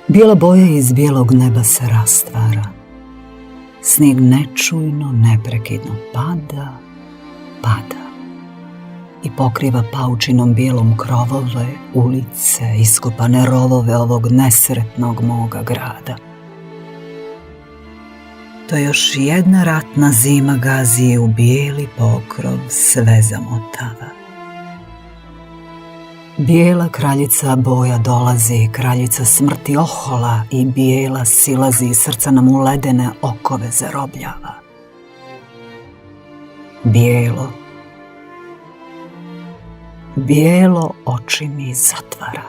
Bijela boja iz bijelog neba se rastvara. Snijeg nečujno, neprekidno pada, pada i pokriva paučinom bijelom krovove, ulice, iskopane rovove ovog nesretnog moga grada. To još jedna ratna zima gazi u bijeli pokrov, sve zamotava. Bijela kraljica boja dolazi, kraljica smrti ohola i bijela silazi, srca nam u ledene okove zarobljava. Bijelo, bijelo oči mi zatvara.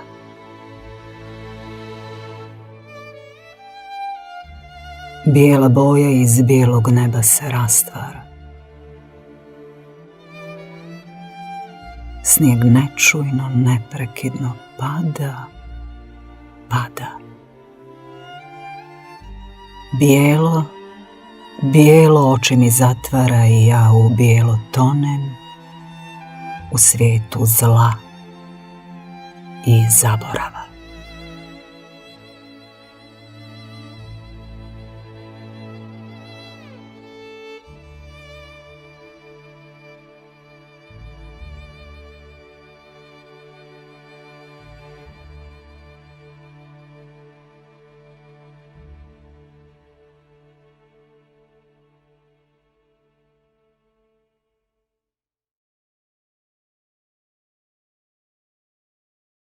Bijela boja iz bijelog neba se rastvara. Snijeg nečujno, neprekidno pada, pada. Bijelo, bijelo oči mi zatvara i ja u bijelo tonem, u svijetu zla i zaborava.